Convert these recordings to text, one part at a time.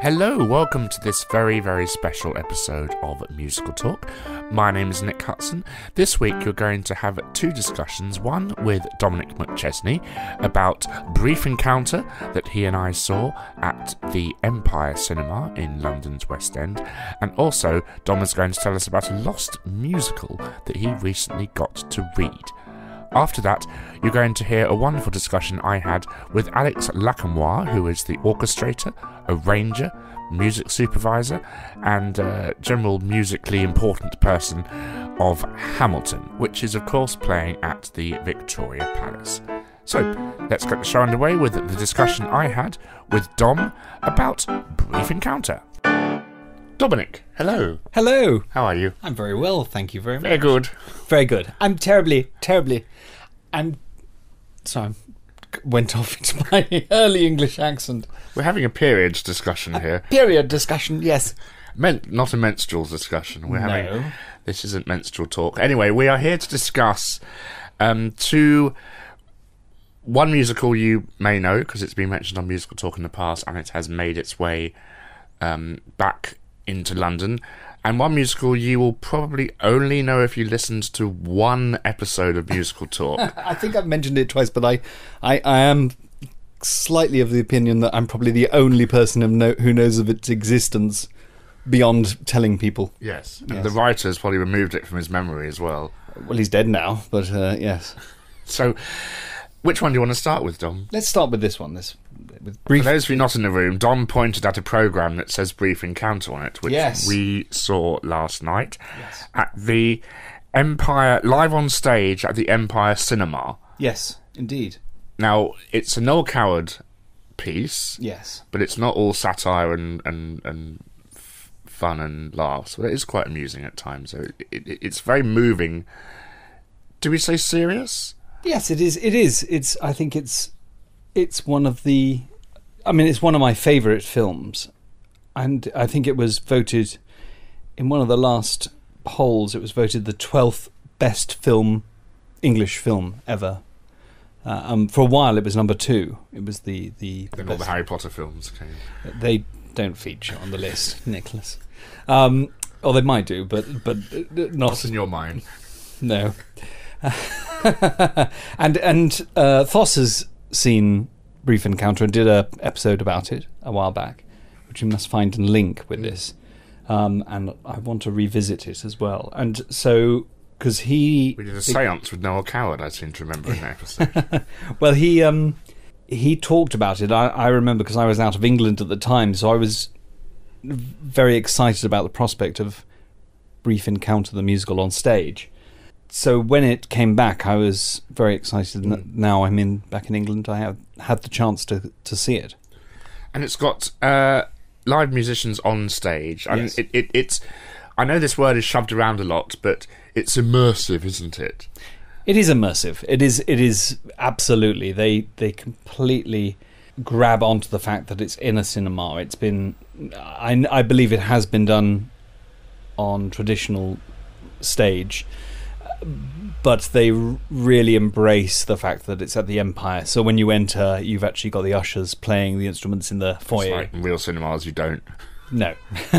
Hello, welcome to this very, very special episode of Musical Talk. My name is Nick Hudson. This week you're going to have two discussions, one with Dominic McChesney about Brief Encounter that he and I saw at the Empire Cinema in London's West End, and also Dom is going to tell us about a lost musical that he recently got to read. After that, you're going to hear a wonderful discussion I had with Alex Lacamoire, who is the orchestrator, arranger, music supervisor, and general musically important person of Hamilton, which is of course playing at the Victoria Palace. So, let's get the show underway with the discussion I had with Dom about Brief Encounter. Dominic, hello. Hello. How are you? I'm very well, thank you very much. Very good. Very good. I'm terribly, sorry, went off into my early English accent. We're having a periods discussion here. Period discussion, yes. Not a menstrual discussion. This isn't menstrual talk. Anyway, we are here to discuss one musical you may know, because it's been mentioned on Musical Talk in the past, and it has made its way back into London, and one musical you will probably only know if you listened to one episode of Musical Talk. I think I've mentioned it twice, but I am slightly of the opinion that I'm probably the only person who knows of its existence beyond telling people. Yes, and the writer's probably removed it from his memory as well. Well, he's dead now, but yes. So, which one do you want to start with, Dom? Let's start with this one. For those of you not in the room, Dom pointed at a programme that says Brief Encounter on it, which we saw last night at the Empire, live on stage at the Empire Cinema. Yes, indeed. Now, it's a Noel Coward piece, yes, but it's not all satire and fun and laughs, but it is quite amusing at times. So it's very moving. Do we say serious? Yes, it is. I think it's one of the... I mean, it's one of my favourite films. And I think it was voted... In one of the last polls, it was voted the 12th best film, English film, ever. For a while, it was number 2. It was the Then all the Harry Potter films came. They don't feature on the list, Nicholas. Or they might do, but not in your mind. No. and Foss has seen Brief Encounter and did an episode about it a while back, which we must find and link with this. And I want to revisit it as well. And so, because we did a séance with Noel Coward, I seem to remember in that episode. Well, he talked about it. I remember because I was out of England at the time, so I was very excited about the prospect of Brief Encounter, the musical, on stage. So when it came back, I was very excited. Now I'm back in England. I have had the chance to see it, and it's got live musicians on stage. I mean, it's. I know this word is shoved around a lot, but it's immersive, isn't it? It is immersive. It is absolutely. They completely grab onto the fact that it's in a cinema. It's been. I believe it has been done on traditional stage. But they really embrace the fact that it's at the Empire. So when you enter, you've actually got the ushers playing the instruments in the foyer. It's like in real cinemas, you don't. No,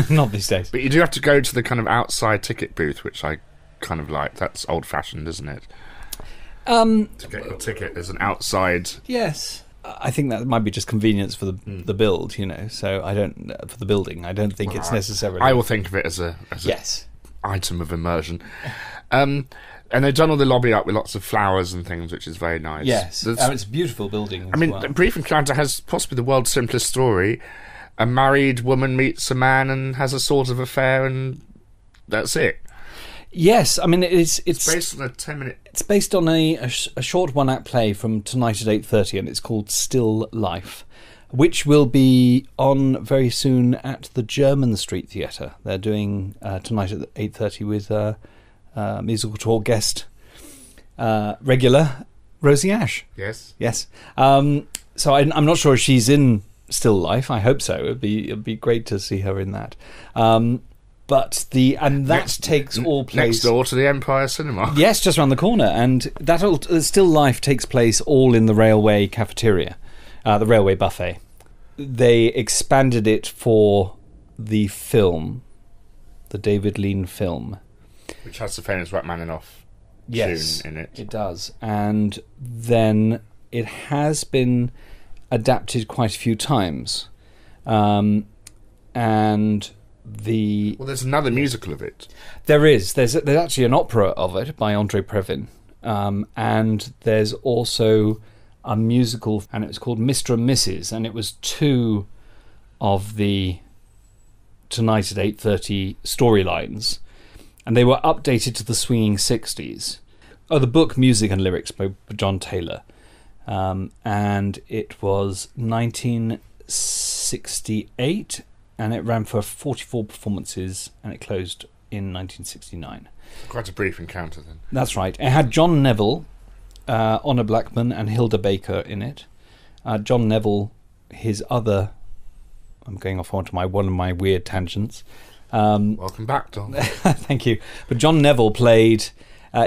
not these days. But you do have to go to the kind of outside ticket booth, which I kind of like. That's old-fashioned, isn't it? To get your ticket, there's an outside... Yes. I think that might be just convenience for the build, So I don't... For the building, I don't think it's necessarily... I will think of it as a item of immersion. And they've done all the lobby up with lots of flowers and things, which is very nice. Yes, it's a beautiful building. Brief Encounter has possibly the world's simplest story. A married woman meets a man and has a sort of affair, and that's it. Yes, I mean it's based on a 10-minute. It's based on a short one-act play from tonight at 8:30, and it's called Still Life, which will be on very soon at the German Street Theatre. They're doing tonight at 8:30 with. Musical Talk guest, regular Rosie Ash. Yes. So I'm not sure if she's in Still Life. I hope so. It'd be great to see her in that. That takes all place next door to the Empire Cinema. Yes, just around the corner, and that Still Life takes place all in the railway cafeteria, the railway buffet. they expanded it for the film, the David Lean film. Which has the famous Rachmaninoff Yes, tune in it. It does. And then it has been adapted quite a few times. And Well, there's another musical of it. there is. There's actually an opera of it by Andrei Previn. And there's also a musical, and it was called Mr. and Mrs., and it was two of the Tonight at 8:30 storylines, and they were updated to the swinging 60s. Oh, the book Music and Lyrics by John Taylor, and it was 1968, and it ran for 44 performances, and it closed in 1969. Quite a brief encounter then. That's right. It had John Neville, Honor Blackman and Hilda Baker in it. John Neville, his other... I'm going off onto one of my weird tangents. Welcome back, Don. Thank you. But John Neville played...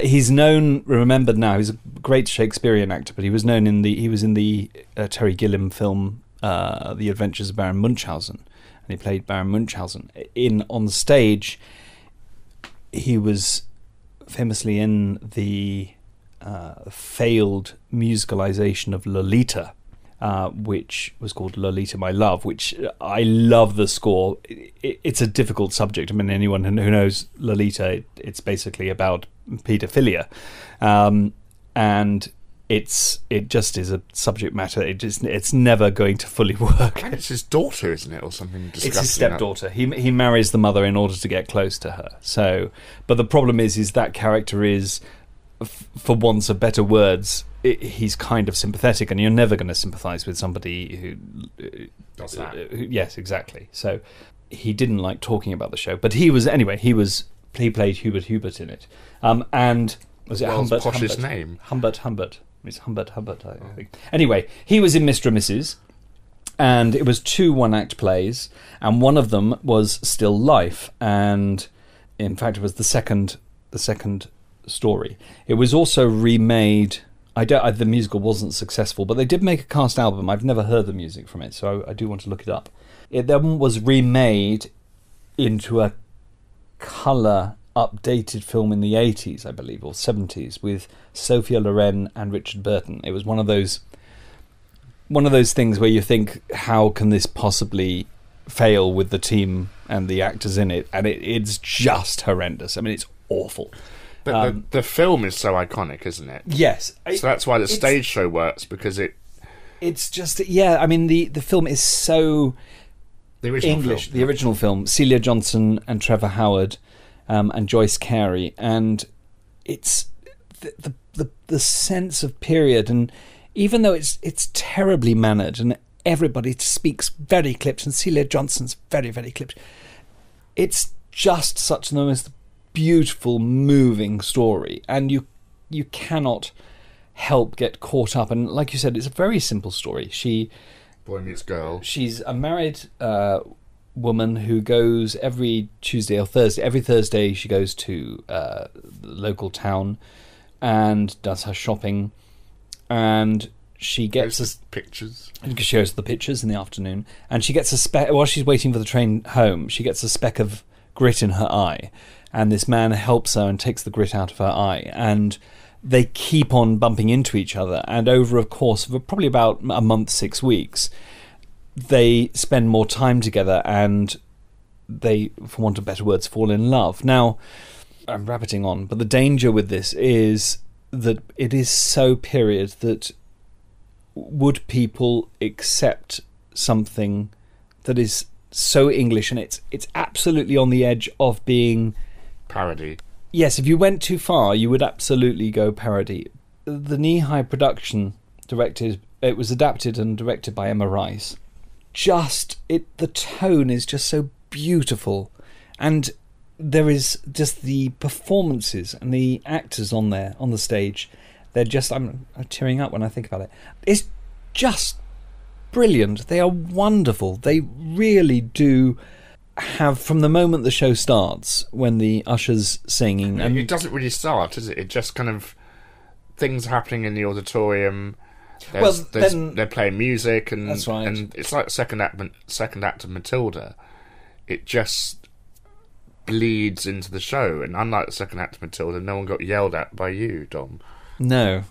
he's remembered now, he's a great Shakespearean actor, but he was in the Terry Gilliam film The Adventures of Baron Munchausen, and he played Baron Munchausen. On the stage, he was famously in the failed musicalization of Lolita, which was called Lolita My Love, which I love the score. It's a difficult subject. I mean, anyone who knows Lolita, it's basically about paedophilia, and it just is a subject matter. It's never going to fully work. And it's his daughter, isn't it, or something disgusting? It's his stepdaughter. He marries the mother in order to get close to her. So, but the problem is that character is, for want of better words, he's kind of sympathetic, and you're never going to sympathise with somebody who does that. Yes, exactly. So he didn't like talking about the show, but he played Hubert in it. And was it Humbert? Humbert? Name. Humbert. It's Humbert, I think. Anyway, he was in Mr. and Mrs., and it was 2 one-act plays, and one of them was Still Life, and in fact it was the second story. It was also remade. The musical wasn't successful, but they did make a cast album. I've never heard the music from it, so I do want to look it up. It then was remade into a colour updated film in the 80s, I believe, or 70s, with Sophia Loren and Richard Burton. It was one of those things where you think, how can this possibly fail with the team and the actors in it? And it's just horrendous. I mean, it's awful. But the film is so iconic, isn't it? Yes. So that's why the stage show works, because it's just, yeah, I mean, the film is so the original English. Film. The original film, Celia Johnson and Trevor Howard and Joyce Carey, and it's the sense of period, and even though it's terribly mannered and everybody speaks very clipped, and Celia Johnson's very, very clipped, it's just such the most beautiful, moving story, and you cannot help get caught up. And like you said, it's a very simple story. Boy meets girl. She's a married woman who goes every Tuesday or Thursday. Every Thursday she goes to the local town and does her shopping, and she gets pictures. She shows the pictures in the afternoon, and she gets a speck while she's waiting for the train home. She gets a speck of grit in her eye, and this man helps her and takes the grit out of her eye, and they keep on bumping into each other, and over a course of probably about a month, 6 weeks, they spend more time together, and they, for want of better words, fall in love. Now, I'm rabbiting on, but the danger with this is that it is so period that would people accept something that is so English, and it's absolutely on the edge of being parody. Yes, if you went too far, you would absolutely go parody. The Knee-High production it was adapted and directed by Emma Rice. The tone is just so beautiful, and there is just the performances and the actors on the stage. They're just, I'm tearing up when I think about it. It's just brilliant. They are wonderful. They really do have, from the moment the show starts, when the usher's singing, and it doesn't really start, does it? It just kind of, things are happening in the auditorium. They're playing music, and that's right. And it's like second act of Matilda. It just bleeds into the show, and unlike the second act of Matilda, no one got yelled at by you, Dom. No.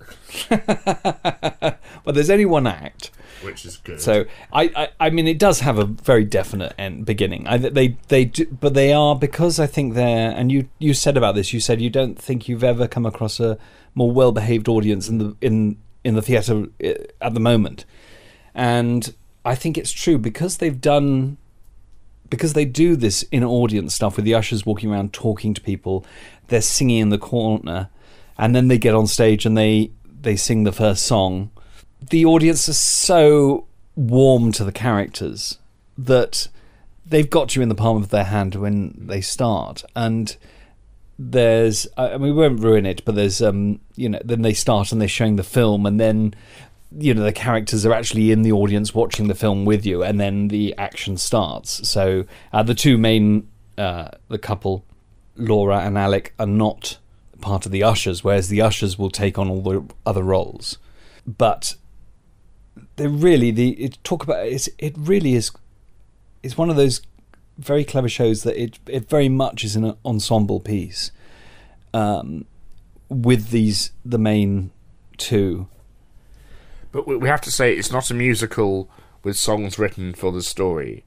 Well, there's only one act, which is good. So I mean, it does have a very definite beginning. They do, but they are, because I think they're, and you said about this. You said you don't think you've ever come across a more well-behaved audience in the theatre at the moment, and I think it's true because they do this in audience stuff with the ushers walking around talking to people. They're singing in the corner, and then they get on stage and they sing the first song. The audience is so warm to the characters that they've got you in the palm of their hand when they start. And there's, I mean, we won't ruin it, but there's, then they start and they're showing the film, and then, the characters are actually in the audience watching the film with you, and then the action starts. So the two main, the couple, Laura and Alec, are not part of the ushers, whereas the ushers will take on all the other roles. But they really, it really is one of those very clever shows that it very much is an ensemble piece, with the main two. But we have to say it's not a musical with songs written for the story.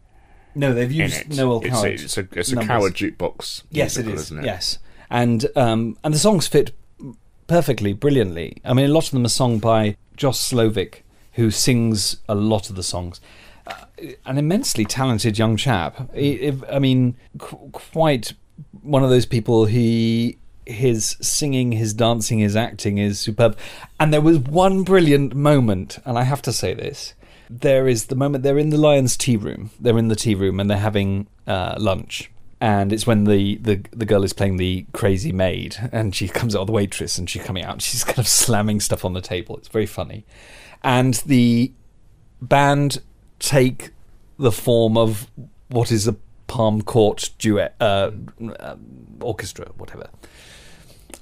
No, they've used Noel Coward. It's a Coward jukebox. Yes, it is. Isn't it? Yes, and the songs fit perfectly, brilliantly. I mean, a lot of them are sung by Josh Slovic, who sings a lot of the songs. An immensely talented young chap. Quite one of those people. His singing, his dancing, his acting is superb. And there was one brilliant moment, and I have to say this. There is the moment they're in the Lions tea room. They're in the tea room and they're having lunch. And it's when the girl is playing the crazy maid, and she comes out, the waitress, and she's coming out and she's kind of slamming stuff on the table. It's very funny. And the band take the form of what is a palm court duet, orchestra, whatever.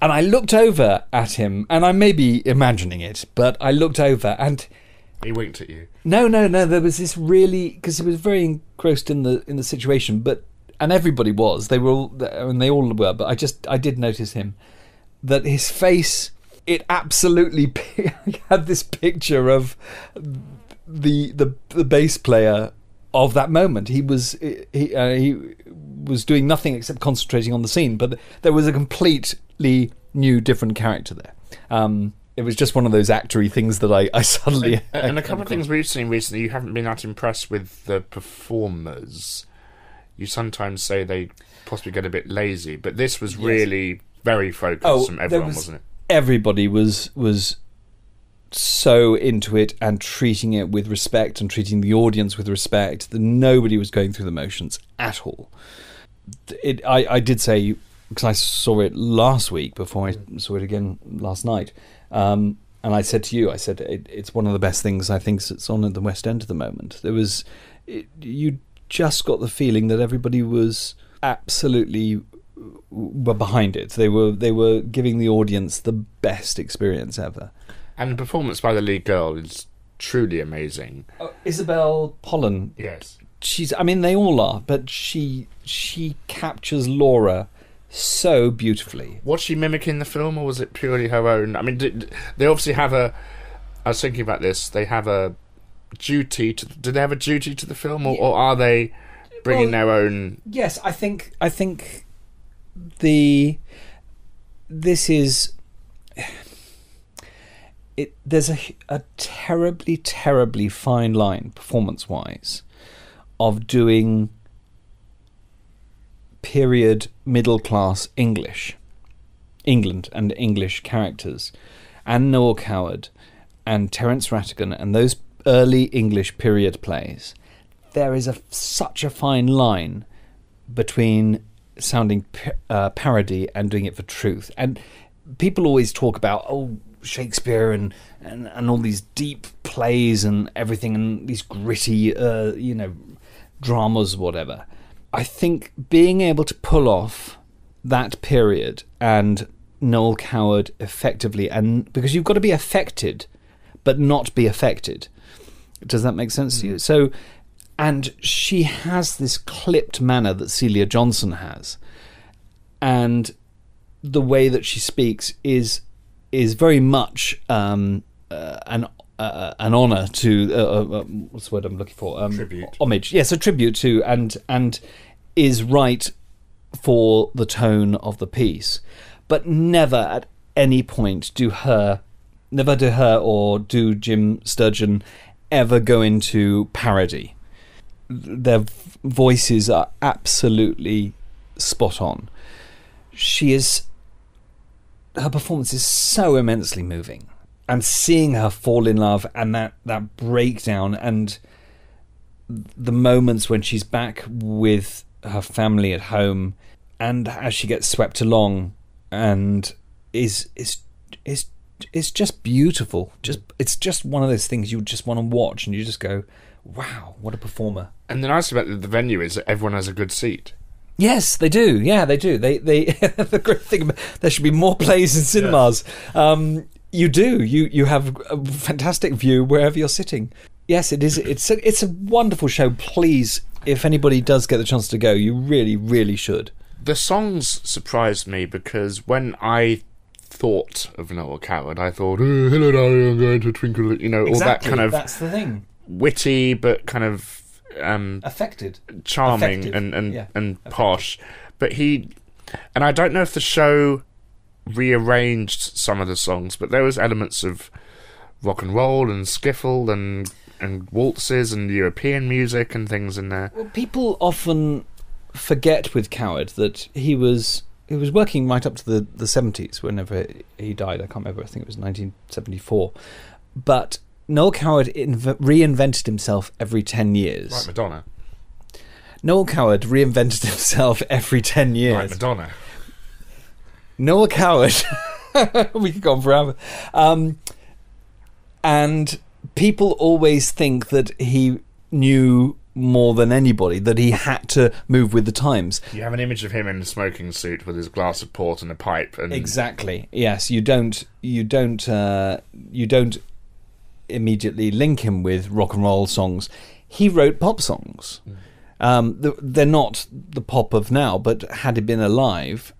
And I looked over at him, and I may be imagining it, but I looked over and he winked at you. No. There was this really, because he was very engrossed in the situation, and everybody was. They all were, but I did notice him, that his face, it absolutely had this picture of the bass player of that moment. He was doing nothing except concentrating on the scene, but there was a completely new, different character there. It was just one of those actory things that I suddenly... And a couple of things we've seen recently, you haven't been that impressed with the performers. You sometimes say they possibly get a bit lazy, but this was really very focused from everyone, wasn't it? Everybody was so into it and treating it with respect and treating the audience with respect. Nobody was going through the motions at all. I did say, because I saw it last week before I saw it again last night, and I said to you, it's one of the best things I think that's on at the West End at the moment. You just got the feeling that everybody was absolutely behind it. They were giving the audience the best experience ever. And the performance by the lead girl is truly amazing. Isabel Pollen. Yes. They all are, but she captures Laura so beautifully. Was she mimicking the film, or was it purely her own? I mean, they obviously have I was thinking about this. They have a duty to. Do they have a duty to the film, or are they bringing their own? Yes, I think this is. There's a terribly, terribly fine line, performance-wise, of doing period middle-class England and English characters, and Noel Coward and Terence Rattigan and those early English period plays. There is such a fine line between sounding parody and doing it for truth. And people always talk about, Shakespeare and all these deep plays and everything, and these gritty dramas, whatever. I think being able to pull off that period and Noel Coward effectively, and because you've got to be affected but not be affected. Does that make sense to you? So, and she has this clipped manner that Celia Johnson has, and the way that she speaks is very much an honour to what's the word I'm looking for? Tribute. Homage. Yes, a tribute to, and is right for the tone of the piece, but never at any point do her or do Jim Sturgeon ever go into parody. Their voices are absolutely spot on. Her performance is so immensely moving, and seeing her fall in love and that breakdown and the moments when she's back with her family at home and as she gets swept along and is just beautiful. It's just one of those things you just want to watch and you just go, wow, what a performer. And the nice about the venue is that everyone has a good seat. Yes, they do. Yeah, they do. They the great thing about, there should be more plays in cinemas. Yeah. You do. You have a fantastic view wherever you're sitting. Yes, it is. It's a wonderful show. Please, if anybody does get the chance to go, you really, really should. The songs surprised me because when I thought of Noel Coward, I thought, oh, hello darling, I'm going to twinkle, all that kind of... that's the thing. Witty, but kind of... affected. Charming and posh. But and I don't know if the show rearranged some of the songs, but there was elements of rock and roll and skiffle and waltzes and European music and things in there. Well, people often forget with Coward that he was working right up to the 70s whenever he died. I can't remember, I think it was 1974. But Noel Coward reinvented himself every 10 years. Like Madonna. Noel Coward reinvented himself every 10 years. Like Madonna. Noel Coward... we could go on forever. And people always think that he knew more than anybody, that he had to move with the times. You have an image of him in a smoking suit with his glass of port and a pipe. And exactly. Yes, you don't immediately link him with rock and roll songs. He wrote pop songs. They're not the pop of now, but had he been alive,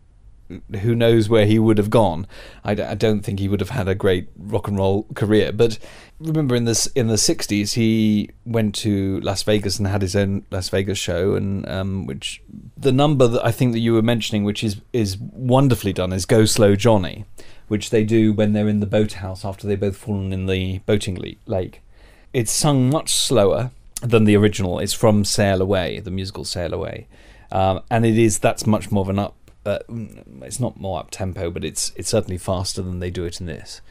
who knows where he would have gone. I don't think he would have had a great rock and roll career. But remember, in the 60s, he went to Las Vegas and had his own Las Vegas show, and which the number that I think that you were mentioning, which is wonderfully done, is "Go Slow Johnny," which they do when they're in the boathouse after they've both fallen in the boating lake. It's sung much slower than the original. It's from Sail Away, the musical Sail Away, and that's much more of an it's not more up tempo, but it's certainly faster than they do it in this.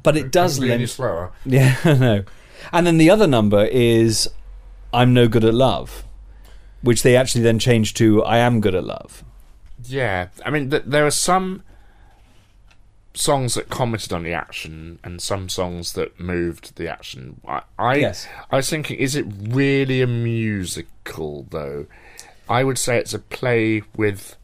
But it does lend slower. Yeah, I know. And then the other number is "I'm No Good at Love," which they actually then changed to "I Am Good at Love." Yeah, I mean, there are some songs that commented on the action and some songs that moved the action. I was thinking, is it really a musical though? I would say it's a play with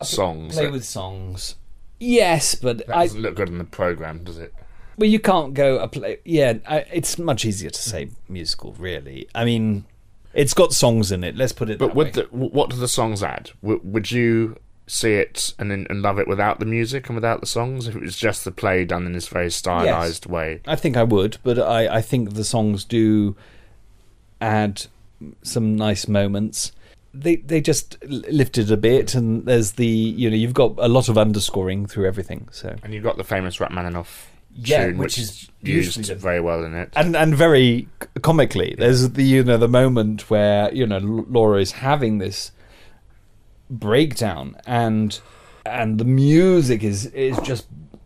songs. Play with songs. Yes, but that doesn't look good in the programme, does it? Well, you can't go a play. Yeah, it's much easier to say musical, really. I mean, it's got songs in it. Let's put it. But what do the songs add? Would you see it and love it without the music and without the songs? If it was just the play done in this very stylised way, I think I would. But I think the songs do add some nice moments. They just lift it a bit, and there's you've got a lot of underscoring through everything. So, and you've got the famous Rachmaninoff tune, which is used very well in it, and very comically. There's the moment where Laura is having this breakdown, and the music is just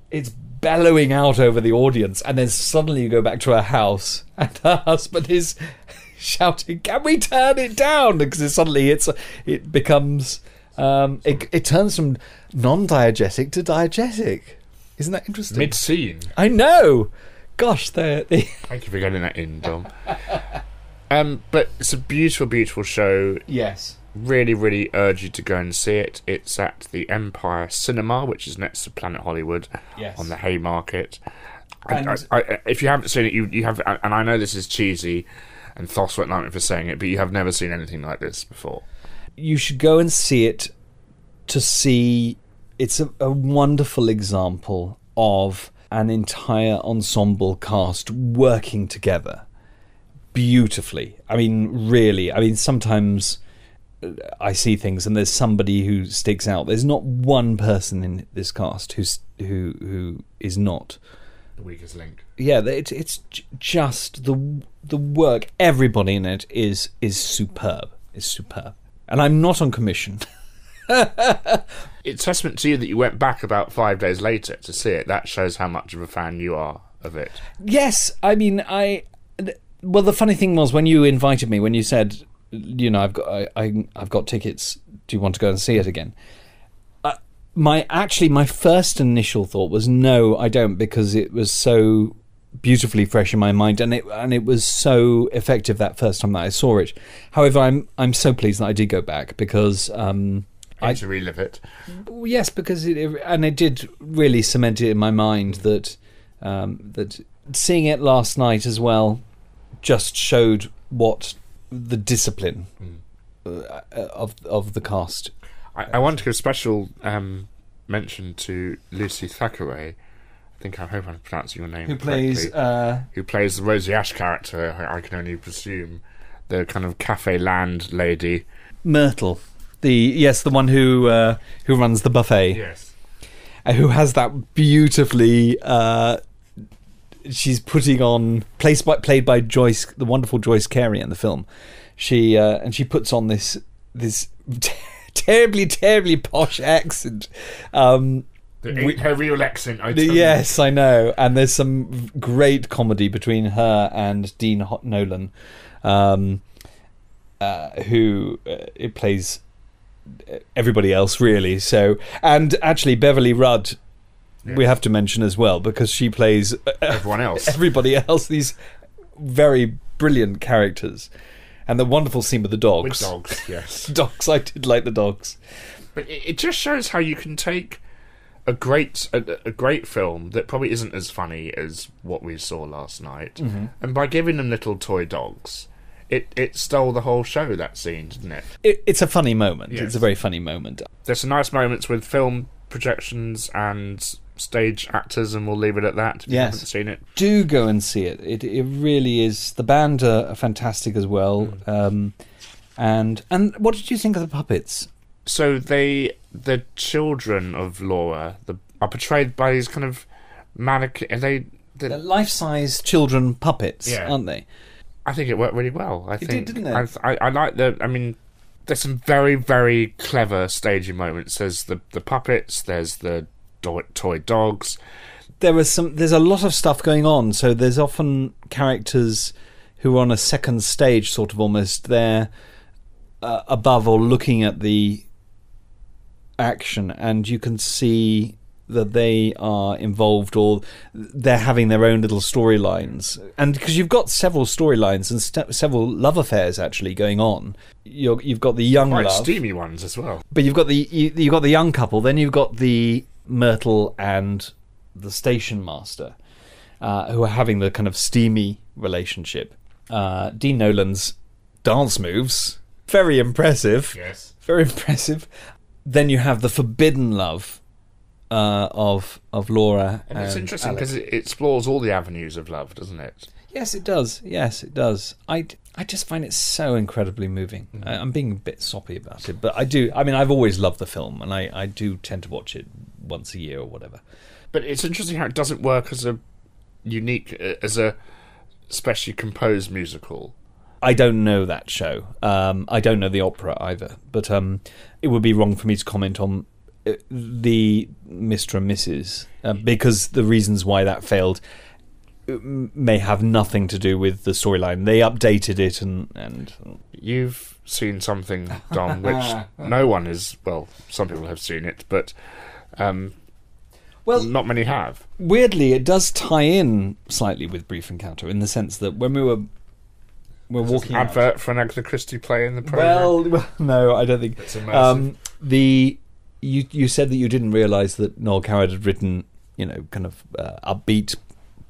it's bellowing out over the audience, and then suddenly you go back to her house, and her husband is shouting, "Can we turn it down?" Because suddenly it becomes it turns from non-diegetic to diegetic. Isn't that interesting? Mid-scene. I know. Gosh, they. Thank you for getting that in, Dom. But it's a beautiful, beautiful show. Yes. Really, really urge you to go and see it. It's at the Empire Cinema, which is next to Planet Hollywood, on the Haymarket. If you haven't seen it, you have, and I know this is cheesy, and Thos won't like me for saying it, but you have never seen anything like this before. You should go and see it to see. It's a wonderful example of an entire ensemble cast working together beautifully. I mean, really. I mean, sometimes I see things and there's somebody who sticks out. There's not one person in this cast who is not the weakest link. Yeah, it's just the work. Everybody in it is superb. Is superb. And I'm not on commission. It's testament to you that you went back about 5 days later to see it. That shows how much of a fan you are of it. Yes, I mean, well, the funny thing was when you invited me, when you said, you know, I've got tickets. Do you want to go and see it again? My first initial thought was no, I don't, because it was so beautifully fresh in my mind, and it was so effective that first time that I saw it. However, I'm so pleased that I did go back because to relive it. Yes, because it did really cement it in my mind that seeing it last night as well just showed what the discipline of the cast. I want to give special mention to Lucy Thackeray. I hope I'm pronouncing your name correctly. Who plays the Rosie Ash character, I can only presume. The kind of cafe land lady. Myrtle. The one who runs the buffet. Yes. Who has that beautifully... she's putting on... Played by Joyce, the wonderful Joyce Carey in the film. She puts on this terribly, terribly posh accent. Her real accent, Yes, I know. And there's some great comedy between her and Dean Nolan, who it plays everybody else, really. So, and actually Beverly Rudd, we have to mention as well, because she plays everyone else, everybody else. These very brilliant characters. And the wonderful scene with the dogs. With dogs, yes. Dogs, I did like the dogs. But it just shows how you can take a great film that probably isn't as funny as what we saw last night, and by giving them little toy dogs, it stole the whole show, that scene, didn't it? It's a funny moment. Yes. It's a very funny moment. There's some nice moments with film projections and stage actors, and we'll leave it at that. If you haven't seen it, do go and see it. It really is. The band are fantastic as well. And what did you think of the puppets? So the children of Laura are portrayed by these kind of mannequin. They're life-size children puppets, aren't they? I think it worked really well. It did, didn't it? I like I mean, there's some very, very clever staging moments. There's the puppets. There's the toy dogs. There's a lot of stuff going on. So there's often characters who are on a second stage, sort of almost there above or looking at the action, and you can see that they are involved or they're having their own little storylines. And because you've got several storylines and several love affairs actually going on, you've got the young quite love, steamy ones as well. but you've got the young couple, then you've got the Myrtle and the station master, who are having the kind of steamy relationship. Dean Nolan's dance moves, very impressive. Yes, very impressive. Then you have the forbidden love of Laura, and it's interesting because it explores all the avenues of love, doesn't it? Yes, it does. Yes, it does. I just find it so incredibly moving. I'm being a bit soppy about it, but I do. I mean, I've always loved the film, and I do tend to watch it once a year or whatever. But it's interesting how it doesn't work as a specially composed musical. I don't know that show. I don't know the opera either, but it would be wrong for me to comment on the Mr. and Mrs. Because the reasons why that failed may have nothing to do with the storyline. They updated it, and you've seen something, Dom, which no one is. Well, some people have seen it, but not many have. Weirdly, it does tie in slightly with Brief Encounter in the sense that when we're walking an advert for an Agatha Christie play in the program. Well, no, I don't think. It's immersive. You said that you didn't realise that Noel Coward had written, kind of upbeat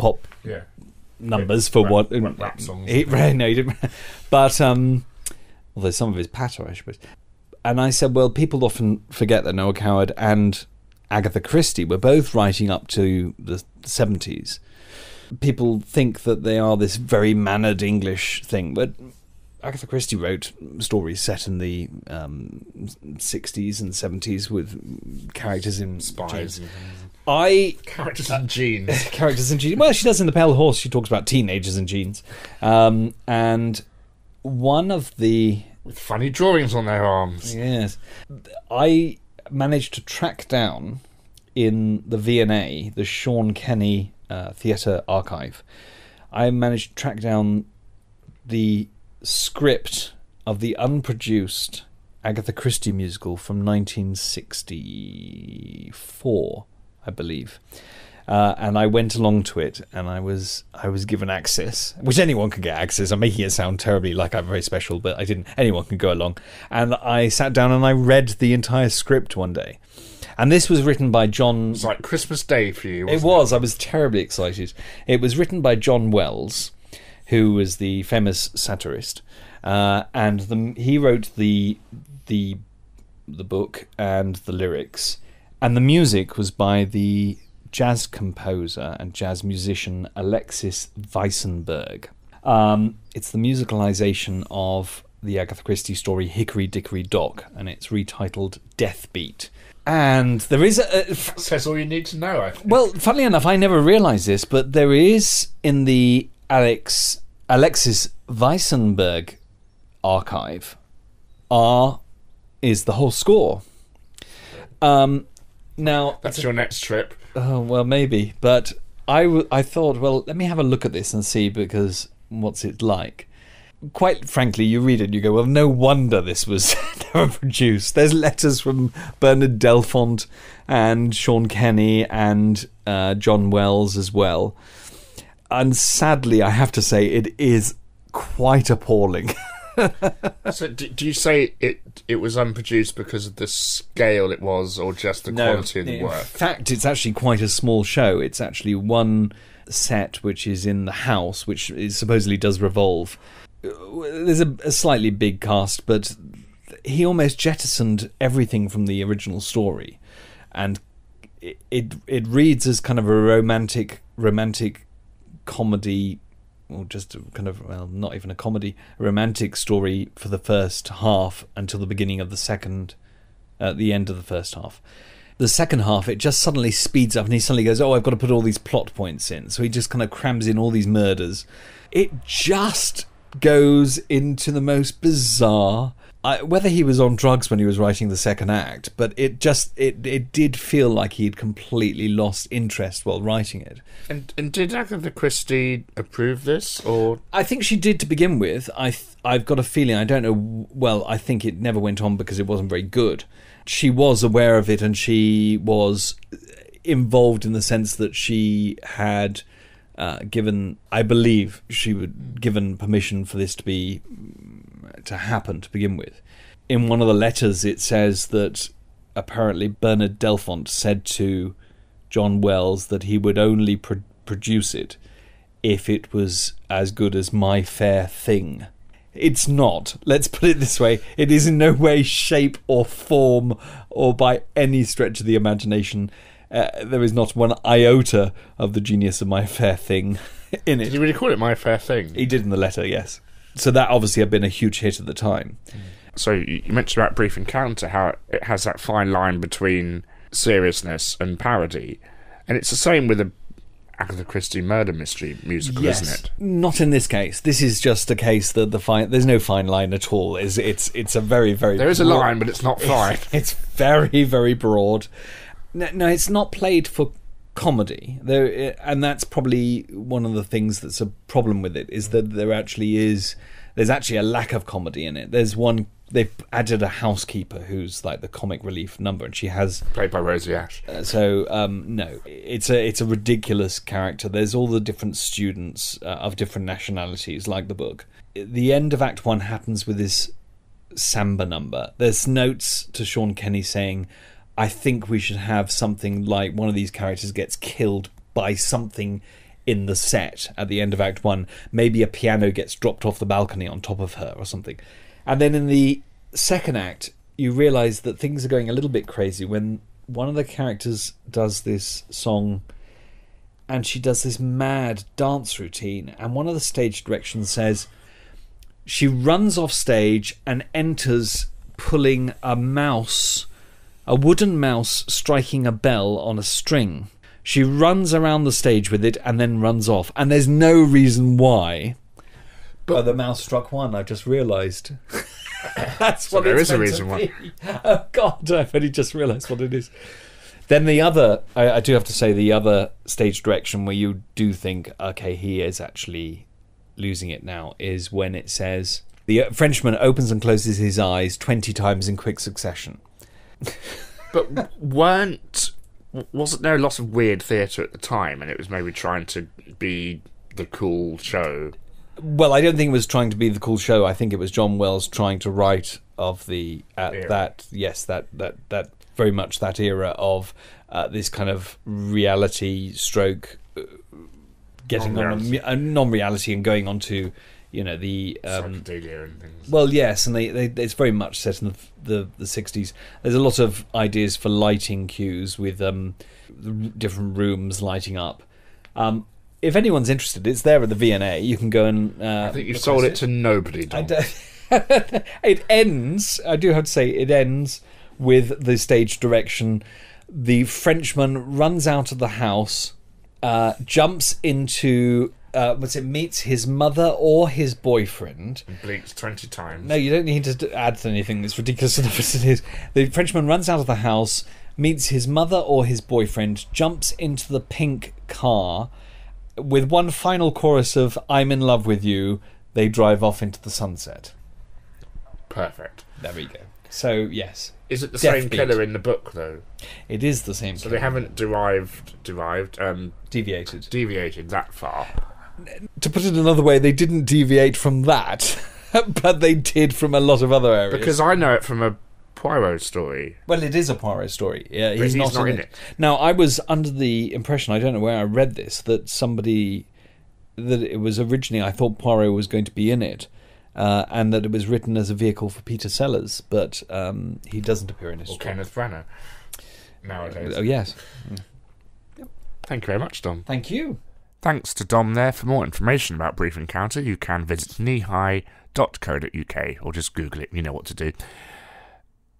pop Yeah. numbers for rap songs. No, he didn't. But although some of his patter, I suppose. And I said, well, people often forget that Noah Coward and Agatha Christie were both writing up to the 70s. People think that they are this very mannered English thing, but Agatha Christie wrote stories set in the 60s and 70s with characters in Spies. Characters in jeans. Characters in jeans. Well, she does in The Pale Horse. She talks about teenagers in jeans. And one of the... With funny drawings on their arms. Yes. I managed to track down in the V&A, the Sean Kenny Theatre Archive, I managed to track down the script of the unproduced Agatha Christie musical from 1964, I believe. And I went along to it, and I was given access, which anyone can get access. I'm making it sound terribly like I'm very special, but I didn't. Anyone can go along. And I sat down and I read the entire script one day. And this was written by John... It was like Christmas Day for you, wasn't it? It was. I was terribly excited. It was written by John Wells, who was the famous satirist. And he wrote the book and the lyrics. And the music was by the jazz composer and jazz musician Alexis Weissenberg. It's the musicalization of the Agatha Christie story Hickory Dickory Dock, and it's retitled Deathbeat. And there is that says all you need to know, I think. Well, funnily enough, I never realised this, but there is in the Alexis Weissenberg archive is the whole score. Now that's your next trip. Oh, well, maybe. But I thought, well, let me have a look at this and see, because what's it like? Quite frankly, you read it and you go, well, no wonder this was never produced. There's letters from Bernard Delfont and Sean Kenny and John Wells as well. And sadly, I have to say, it is quite appalling. So do you say it was unproduced because of the scale it was, or just the quality of the work? In fact, it's actually quite a small show. It's actually one set which is in the house, which supposedly does revolve. There's a slightly big cast, but he almost jettisoned everything from the original story, and it reads as kind of a romantic comedy, or just kind of, well, not even a comedy, a romantic story for the first half until the beginning of the second, the end of the first half. The second half, it just suddenly speeds up, and he suddenly goes, oh, I've got to put all these plot points in. So he just kind of crams in all these murders. It just goes into the most bizarre... whether he was on drugs when he was writing the second act, but it did feel like he'd completely lost interest while writing it. And did Agatha Christie approve this, or...? I think she did to begin with. I've got a feeling, I don't know, well, I think it never went on because it wasn't very good. She was aware of it, and she was involved in the sense that she had given, I believe, she would given permission for this to happen to begin with. In one of the letters, it says that apparently Bernard Delfont said to John Wells that he would only produce it if it was as good as My Fair Thing. It's not. Let's put it this way. It is in no way, shape or form, or by any stretch of the imagination, there is not one iota of the genius of My Fair Thing in it. Did he really call it My Fair Thing? He did in the letter, yes. So that obviously had been a huge hit at the time. So you mentioned about Brief Encounter, how it has that fine line between seriousness and parody. And it's the same with the Agatha Christie murder mystery musical, yes, isn't it? Not in this case. This is just a case that there's no fine line at all. It's a very, very... There is a line, but it's not fine. It's very, very broad. No, it's not played for comedy, and that's probably one of the things that's a problem with it, is that there's actually a lack of comedy in it. They've added a housekeeper who's like the comic relief number, and she has played by Rosie Ash. No, it's a ridiculous character. There's all the different students of different nationalities, like the book. The end of Act 1 happens with this samba number. There's notes to Sean Kenny saying, I think we should have something like one of these characters gets killed by something in the set at the end of Act 1. Maybe a piano gets dropped off the balcony on top of her or something. And then in the second act, you realise that things are going a little bit crazy when one of the characters does this song and she does this mad dance routine, and one of the stage directions says she runs off stage and enters pulling a wooden mouse striking a bell on a string. She runs around the stage with it and then runs off, and there's no reason why. But the mouse struck one, I've just realised. That's so what there it's is a meant reason to why. be. Oh God, I've only just realised what it is. Then the other, I do have to say, the other stage direction where you do think, okay, he is actually losing it now, is when it says the Frenchman opens and closes his eyes 20 times in quick succession. But wasn't there a lot of weird theatre at the time, and it was maybe trying to be the cool show? Well, I don't think it was trying to be the cool show. I think it was John Wells trying to write of the that very much that era of this kind of reality stroke getting non-reality. on a non-reality and going on to, you know, the psychedelia and things. Well, yes, and it's very much set in the 60s. There's a lot of ideas for lighting cues with different rooms lighting up. If anyone's interested, it's there at the V&A. You can go and I think you've sold it to nobody, Dom. It ends, I do have to say, it ends with the stage direction. The Frenchman runs out of the house, jumps into... meets his mother or his boyfriend. And blinks 20 times. No, you don't need to add anything that's ridiculous enough as it is. The Frenchman runs out of the house, meets his mother or his boyfriend, jumps into the pink car. With one final chorus of "I'm in love with you," they drive off into the sunset. Perfect. There we go. So, yes. Is it the Deathbeat. same killer in the book, though? It is the same So killer. they haven't deviated that far. To put it another way, they didn't deviate from that, but they did from a lot of other areas. Because I know it from a Poirot story. Well, it is a Poirot story. Yeah, But he's not in it. Now, I was under the impression, I don't know where I read this, that it was originally, I thought Poirot was going to be in it, and that it was written as a vehicle for Peter Sellers, but he doesn't appear in it. Or Kenneth Branagh, nowadays. Oh, yes. Thank you very much, Dom. Thank you. Thanks to Dom there. For more information about Brief Encounter, you can visit kneehigh.co.uk or just Google it, you know what to do.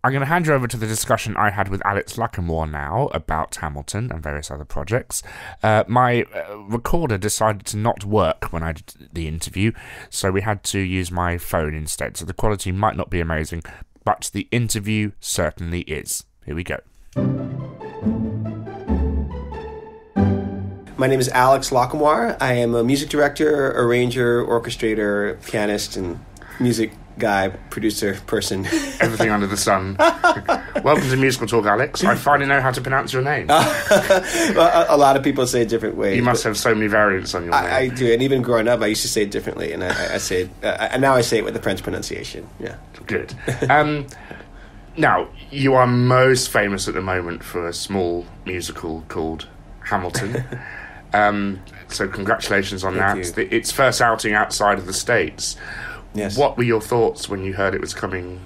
I'm going to hand you over to the discussion I had with Alex Lacamoire now about Hamilton and various other projects. My recorder decided to not work when I did the interview, so we had to use my phone instead. So the quality might not be amazing, but the interview certainly is. Here we go. My name is Alex Lacamoire. I am a music director, arranger, orchestrator, pianist, and music guy, producer, person. Everything under the sun. Welcome to Musical Talk, Alex. I finally know how to pronounce your name. Well, a lot of people say it different ways. You must have so many variants on your name. I do, and even growing up, I used to say it differently, and I say it, and now I say it with the French pronunciation. Yeah, good. Now, you are most famous at the moment for a small musical called Hamilton. So congratulations on Thank that. you. Its first outing outside of the States. Yes. What were your thoughts when you heard it was coming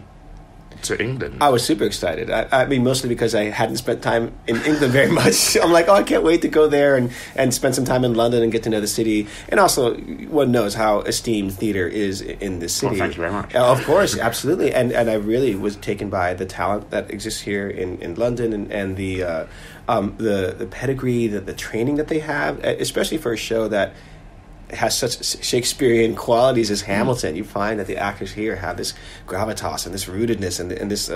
to England? I was super excited. I mean, mostly because I hadn't spent time in England very much. I'm like, I can't wait to go there and spend some time in London and get to know the city. And also, one knows how esteemed theater is in this city. Well, thank you very much. Of course, absolutely. And I really was taken by the talent that exists here in London and the pedigree, the training that they have, especially for a show that has such Shakespearean qualities as Hamilton. You find that the actors here have this gravitas and this rootedness and this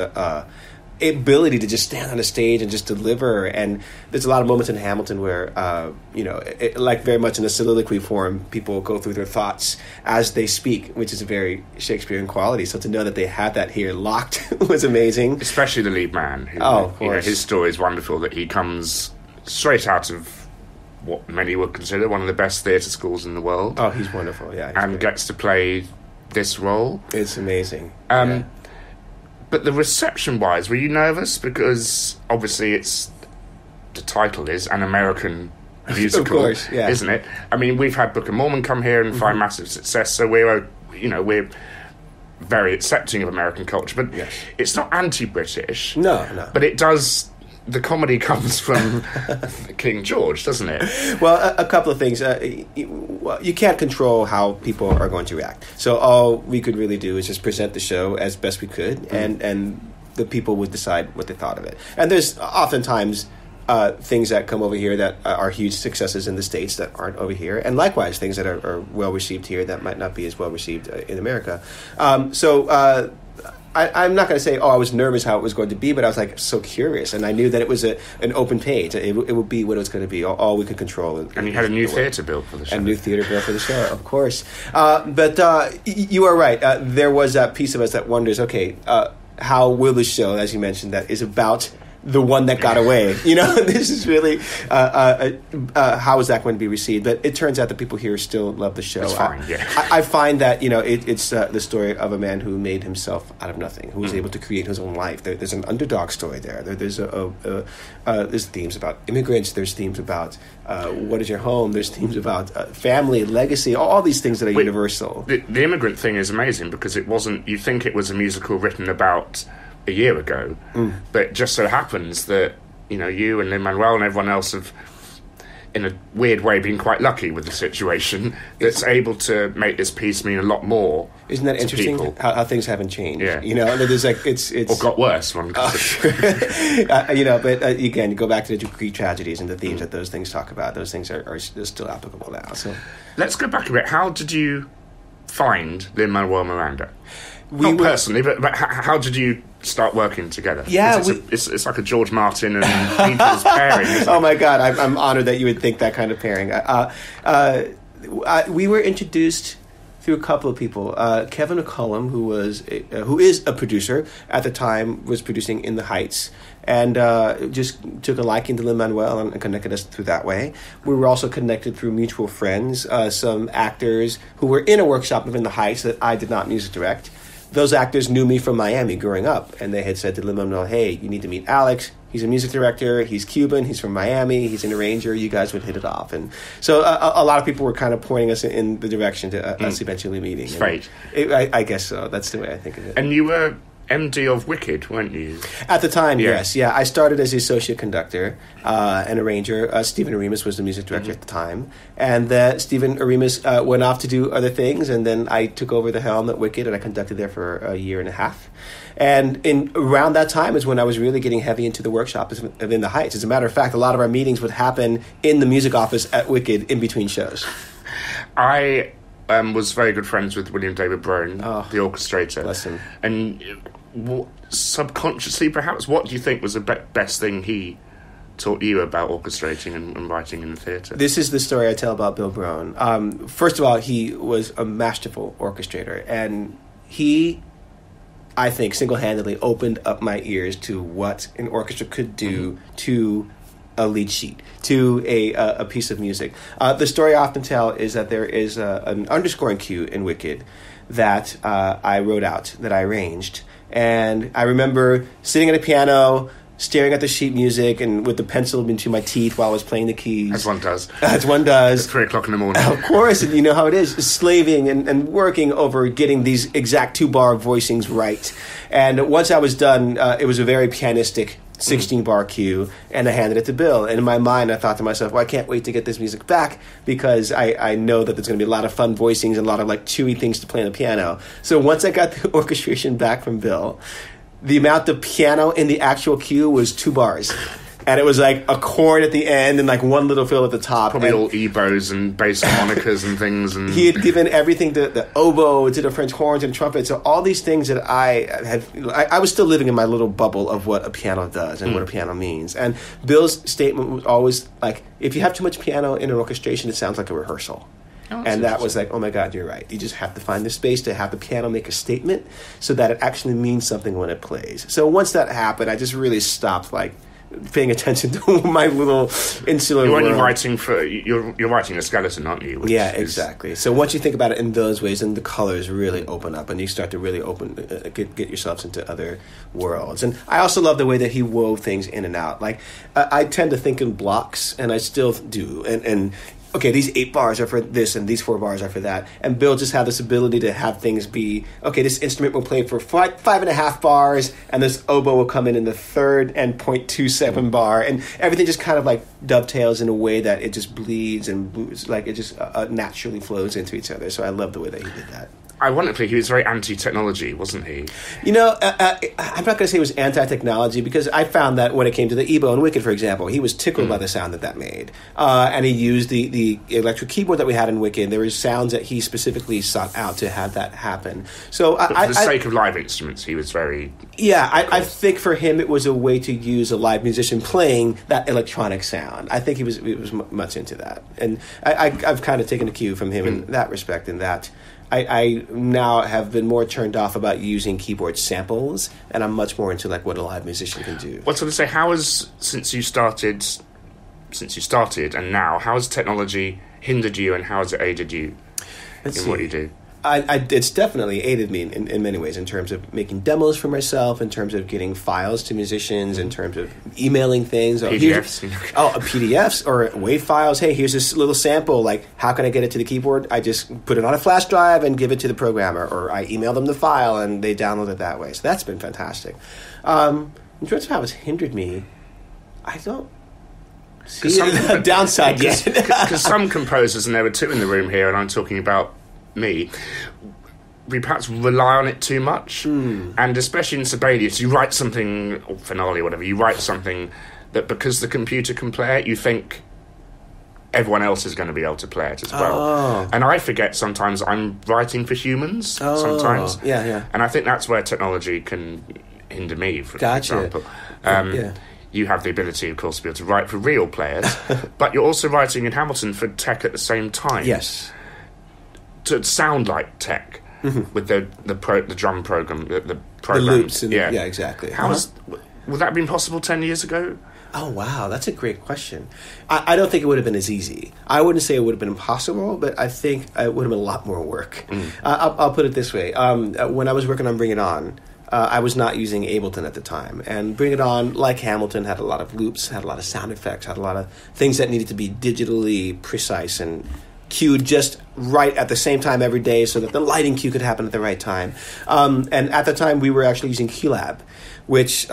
ability to just stand on a stage and just deliver. And there's a lot of moments in Hamilton where, like very much in the soliloquy form, people go through their thoughts as they speak, which is a very Shakespearean quality. So to know that they had that here locked was amazing. Especially the lead man. Who, of course. His story is wonderful, that he comes straight out of what many would consider one of the best theatre schools in the world. Oh, he's wonderful, yeah. And gets to play this role. It's amazing. But the reception-wise, were you nervous? Because obviously the title is An American musical, Of course, yeah. isn't it? I mean, we've had Book of Mormon come here and find massive success, so we're very accepting of American culture, but Yes. it's not anti-British. No. But it does. The comedy comes from King George, doesn't it? Well, a couple of things. You can't control how people are going to react. So all we could really do is just present the show as best we could, and the people would decide what they thought of it. And there's oftentimes things that come over here that are huge successes in the States that aren't over here, and likewise things that are well received here that might not be as well received in America. I'm not going to say, I was nervous how it was going to be, but I was like so curious, and I knew that it was an open page. It would be what it was going to be. All we could control. And you had a new theatre built for the show. A new theatre built for the show, of course. But you are right. There was that piece of us that wonders, okay, how will the show, as you mentioned, that is about the one that got away. This is really how is that going to be received? But it turns out that people here still love the show. It's fine, yeah. I find that it's the story of a man who made himself out of nothing, who was able to create his own life. There's an underdog story there. There's themes about immigrants. There's themes about what is your home. There's themes about family, legacy. All these things that are universal. The immigrant thing is amazing because it wasn't. You think it was a musical written about a year ago, but it just so happens that you and Lin-Manuel and everyone else have, in a weird way, been quite lucky with the situation that's able to make this piece mean a lot more. Isn't that interesting? How things haven't changed? Yeah. There's it's or got worse. One sure. But again, you go back to the Greek tragedies and the themes that those things talk about. Those things are still applicable now. So let's go back a bit. How did you find Lin-Manuel Miranda? Not personally, but how did you start working together? Yeah, it's like a George Martin and Beatles pairing. Oh my God, I'm honored that you would think that kind of pairing. We were introduced through a couple of people. Kevin McCullum, who is a producer at the time, was producing In the Heights, and just took a liking to Lin-Manuel and connected us through that way. We were also connected through mutual friends, some actors who were in a workshop of In the Heights that I did not music direct. Those actors knew me from Miami growing up, and they had said to Lin-Manuel, hey, you need to meet Alex. He's a music director. He's Cuban. He's from Miami. He's an arranger. You guys would hit it off. And so a lot of people were kind of pointing us in the direction to us eventually meeting. It's fate. I guess so. That's the way I think of it. And you were MD of Wicked, weren't you? At the time, yes. Yeah, I started as the associate conductor and arranger. Stephen Aremus was the music director at the time. And Stephen Aremus went off to do other things, and then I took over the helm at Wicked, and I conducted there for a year and a half. And around that time is when I was really getting heavy into the workshop of In the Heights. As a matter of fact, a lot of our meetings would happen in the music office at Wicked in between shows. I was very good friends with William David Brown, the orchestrator. Bless him. And subconsciously, perhaps, what do you think was the best thing he taught you about orchestrating and writing in the theatre? This is the story I tell about Bill Brown. First of all, he was a masterful orchestrator, and he, I think, single-handedly opened up my ears to what an orchestra could do to a lead sheet, to a piece of music. The story I often tell is that there is an underscoring cue in Wicked that I wrote out, that I arranged. And I remember sitting at a piano, staring at the sheet music, and with the pencil between my teeth while I was playing the keys. As one does. As one does. At 3 o'clock in the morning. Of course, and you know how it is, slaving and working over getting these exact 2-bar voicings right. And once I was done, it was a very pianistic 16-bar cue, and I handed it to Bill. And in my mind, I thought to myself, well, I can't wait to get this music back because I know that there's going to be a lot of fun voicings and a lot of chewy things to play on the piano. So once I got the orchestration back from Bill, the amount of piano in the actual cue was 2 bars. And it was like a chord at the end and one little fill at the top. Probably all ebows and bass harmonicas and things. And he had given everything to the oboe, to the French horns and trumpets. So all these things that I was still living in my little bubble of what a piano does and what a piano means. And Bill's statement was always if you have too much piano in an orchestration, it sounds like a rehearsal. And that was oh my God, you're right. You just have to find the space to have the piano make a statement so that it actually means something when it plays. So once that happened, I just really stopped paying attention to my little insular You're world. only writing for you're writing a skeleton, aren't you? Which Yeah, is- exactly. So once you think about it in those ways, then the colors really open up, and you start to really get yourselves into other worlds. And I also love the way that he wove things in and out. Like I tend to think in blocks, and I still do. And okay, these 8 bars are for this, and these 4 bars are for that. And Bill just had this ability to have things be, okay, this instrument will play for 5.5 bars, and this oboe will come in the third and 0.27 bar, and everything just kind of like dovetails in a way that it just bleeds and like it just naturally flows into each other. So I love the way that he did that. Ironically, he was very anti-technology, wasn't he? You know, I'm not going to say it was anti-technology, because I found that when it came to the EBow and Wicked, for example, he was tickled by the sound that made. And he used the electric keyboard that we had in Wicked. There were sounds that he specifically sought out to have that happen. So But for the sake of live instruments, he was very... Yeah, I think for him it was a way to use a live musician playing that electronic sound. I think he was much into that. And I've kind of taken a cue from him in that respect, in that... I now have been more turned off about using keyboard samples, and I'm much more into like what a live musician can do. Well, so to say, how has since you started and now, how has technology hindered you, and how has it aided you what you do? It's definitely aided me in many ways, in terms of making demos for myself, in terms of getting files to musicians, in terms of emailing things. PDFs. PDFs or WAV files. Hey, here's this little sample. Like, how can I get it to the keyboard? I just put it on a flash drive and give it to the programmer, or I email them the file and they download it that way. So that's been fantastic. In terms of how it's hindered me, I don't see a downside yet. Because some composers, and there were 2 in the room here, and I'm talking about me, we perhaps rely on it too much. And especially in Sibelius, you write something, or Finale or whatever, you write something that because the computer can play it, you think everyone else is going to be able to play it as well. And I forget sometimes I'm writing for humans sometimes. Yeah. And I think that's where technology can hinder me, for Gotcha. example. Yeah. You have the ability, of course, to be able to write for real players, but you're also writing in Hamilton for tech at the same time. Yes. To sound like tech with the drum program, the program. The loops. Yeah, exactly. Would that have been possible 10 years ago? Oh, wow. That's a great question. I don't think it would have been as easy. I wouldn't say it would have been impossible, but I think it would have been a lot more work. I'll put it this way. When I was working on Bring It On, I was not using Ableton at the time. And Bring It On, like Hamilton, had a lot of loops, had a lot of sound effects, had a lot of things that needed to be digitally precise and cued just right at the same time every day, so that the lighting cue could happen at the right time. And at the time, we were actually using QLab, which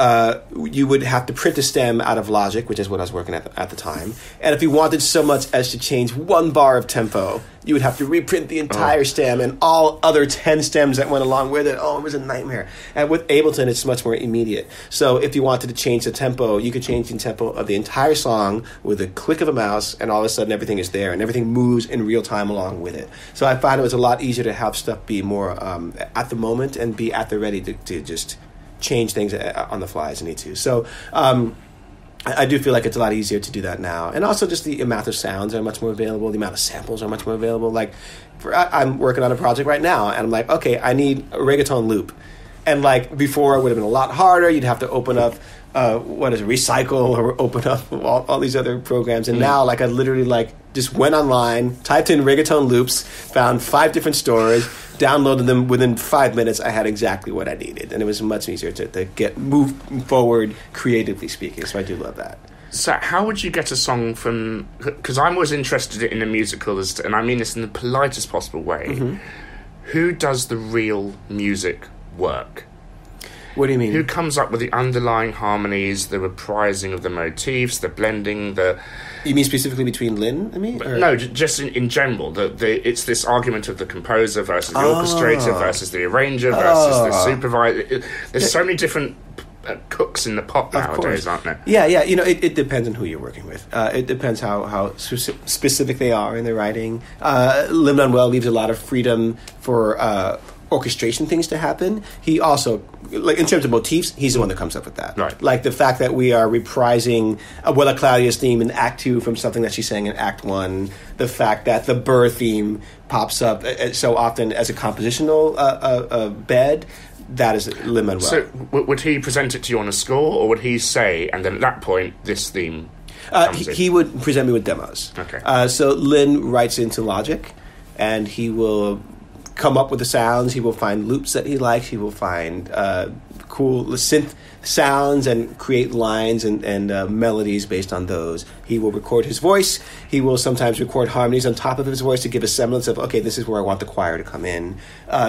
you would have to print a stem out of Logic, which is what I was working at the time. And if you wanted so much as to change 1 bar of tempo, you would have to reprint the entire stem and all other 10 stems that went along with it. Oh, it was a nightmare. And with Ableton, it's much more immediate. So if you wanted to change the tempo, you could change the tempo of the entire song with a click of a mouse, and all of a sudden everything is there, and everything moves in real time along with it. So I find it was a lot easier to have stuff be more at the moment and be at the ready to just change things on the fly as you need to. So I do feel like it's a lot easier to do that now. And also just the amount of sounds are much more available. The amount of samples are much more available. Like, I'm working on a project right now, and I'm like, okay, I need a reggaeton loop. And like before, it would have been a lot harder. You'd have to open up Recycle, or open up all these other programs. And now, like, I literally just went online, typed in reggaeton loops, found 5 different stores, downloaded them. Within 5 minutes, I had exactly what I needed, and it was much easier to move forward creatively speaking. So I do love that. So how would you get a song from... Because I'm always interested in a musical, and I mean this in the politest possible way. Who does the real music work? What do you mean? Who comes up with the underlying harmonies, the reprising of the motifs, the blending, the... You mean specifically between Lynn and me? Or? No, just in general. It's this argument of the composer versus the orchestrator versus the arranger versus the supervisor. There's so many different cooks in the pot nowadays, aren't there? Yeah. It depends on who you're working with. It depends how specific they are in their writing. Lin-Manuel leaves a lot of freedom for orchestration things to happen. He also, like, in terms of motifs, he's the one that comes up with that. Right. Like the fact that we are reprising Abuela Claudia's theme in Act 2 from something that she sang in Act 1. The fact that the Burr theme pops up so often as a compositional bed. that is Lin-Manuel. So would he present it to you on a score, or would he say, and then at that point, this theme comes in? He would present me with demos. Okay. So Lin writes into Logic, and he will come up with the sounds. He will find loops that he likes. He will find cool synth sounds and create lines and melodies based on those. He will record his voice. He will sometimes record harmonies on top of his voice to give a semblance of, okay, this is where I want the choir to come in.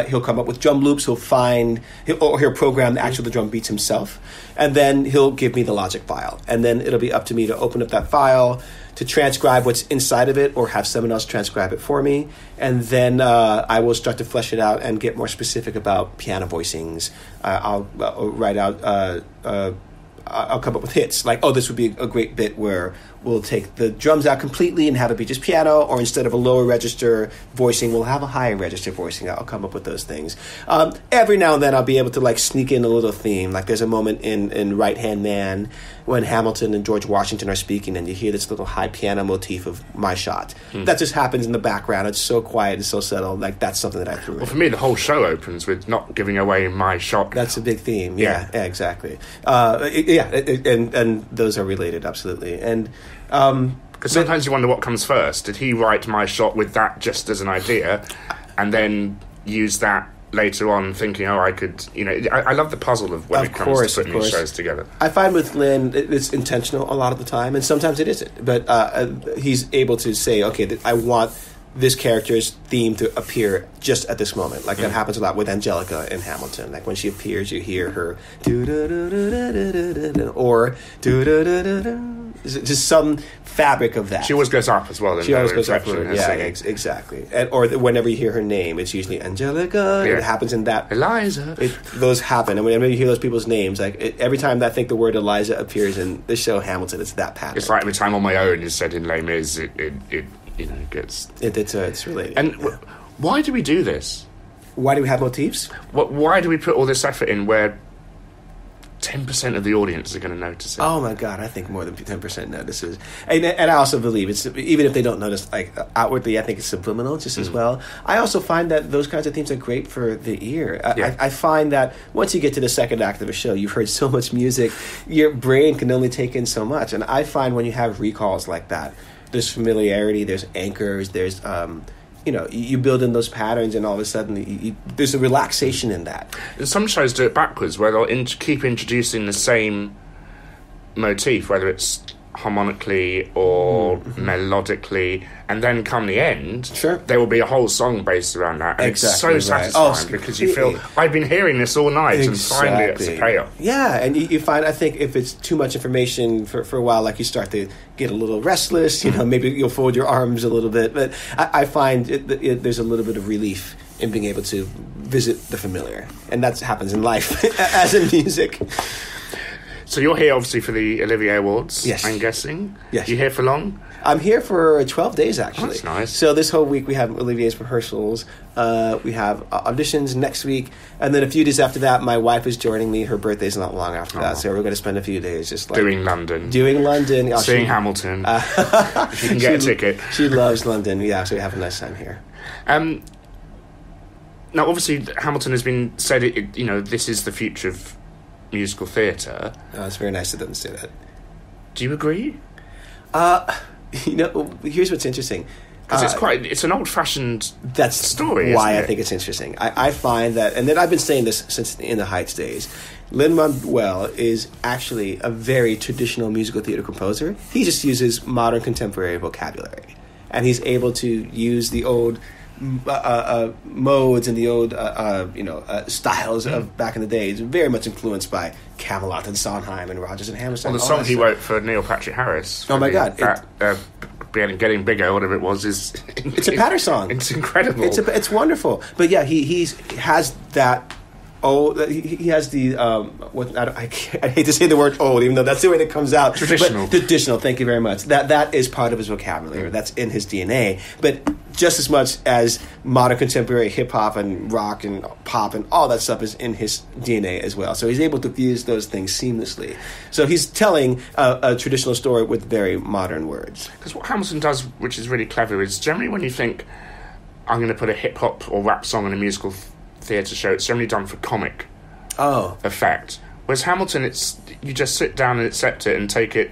He'll come up with drum loops. He'll program the actual drum beats himself. And then he'll give me the Logic file. And then it'll be up to me to open up that file, to transcribe what's inside of it, or have someone else transcribe it for me. And then I will start to flesh it out and get more specific about piano voicings. I'll write out, I'll come up with hits. Like, oh, this would be a great bit where we'll take the drums out completely and have it be just piano, or instead of a lower register voicing, we'll have a higher register voicing. I'll come up with those things. Every now and then I'll be able to like sneak in a little theme. Like there's a moment in Right Hand Man when Hamilton and George Washington are speaking, and you hear this little high piano motif of My Shot. That just happens in the background. It's so quiet and so subtle. Like that's something that I threw in. Well, for me, the whole show opens with not giving away My Shot. That's a big theme. Yeah, exactly. And those are related, absolutely. And because sometimes you wonder what comes first. Did he write My Shot with that just as an idea, and then use that later on, thinking, oh, I could, I love the puzzle of when it comes to putting these shows together. I find with Lin, it's intentional a lot of the time, and sometimes it isn't. But he's able to say, okay, I want this character's theme to appear just at this moment. Like that happens a lot with Angelica in Hamilton. Like when she appears, you hear her or just some fabric of that. She always goes up as well. She always goes up. Yeah, exactly. Or whenever you hear her name, it's usually Angelica. Yeah. It happens in that. Eliza. Those happen, and whenever you hear those people's names, like every time I think the word Eliza appears in the show Hamilton, it's that pattern. It's like every time On My Own is said in Les Mis, it gets... It's related. And why do we do this? Why do we have motifs? Why do we put all this effort in where 10% of the audience are going to notice it? Oh my God, I think more than 10% notices. And I also believe it's, even if they don't notice like outwardly, I think it's subliminal just as well. I also find that those kinds of themes are great for the ear. I find that once you get to the second act of a show, you've heard so much music, your brain can only take in so much. And I find when you have recalls like that, there's familiarity, there's anchors, there's, you build in those patterns, and all of a sudden there's a relaxation in that. Some shows do it backwards, where they'll keep introducing the same motif, whether it's harmonically or melodically, and then come the end, there will be a whole song based around that. And exactly, it's so satisfying because you feel, I've been hearing this all night, and finally it's a payoff. Yeah, and you find, I think, if it's too much information for a while, like you start to get a little restless, maybe you'll fold your arms a little bit, but I find there's a little bit of relief in being able to visit the familiar, and that happens in life as in music. So you're here, obviously, for the Olivier Awards, yes. I'm guessing? Yes. You here for long? I'm here for 12 days, actually. Oh, that's nice. So this whole week we have Olivier's rehearsals. We have auditions next week. And then a few days after that, my wife is joining me. Her birthday's not long after that. So we're going to spend a few days just like... Doing London. Seeing Hamilton. If you can get a ticket. She loves London, yeah. So we have a nice time here. Now, obviously, Hamilton has been said, this is the future of musical theatre. Oh, it's very nice of them to say that. Do you agree? Here's what's interesting. Because it's an old-fashioned story. That's why I think it's interesting. I find that, and then I've been saying this since In the Heights days, Lin-Manuel is actually a very traditional musical theatre composer. He just uses modern contemporary vocabulary, and he's able to use the old modes and the old styles of back in the day. It's very much influenced by Camelot and Sondheim and Rodgers and Hammerstein. Well, the song he wrote for Neil Patrick Harris. Oh my God! Getting Bigger, whatever it was, it's a patter song. It's incredible. It's wonderful. But yeah, he has that. He has the I hate to say the word old, even though that's the way that comes out. Traditional. But traditional. Thank you very much. That is part of his vocabulary. That's in his DNA. But just as much as modern contemporary hip hop and rock and pop and all that stuff is in his DNA as well. So he's able to fuse those things seamlessly. So he's telling a traditional story with very modern words. Because what Hamilton does, which is really clever, is generally when you think, I'm going to put a hip hop or rap song in a musical theatre show, it's generally done for comic effect. Whereas Hamilton, you just sit down and accept it and take it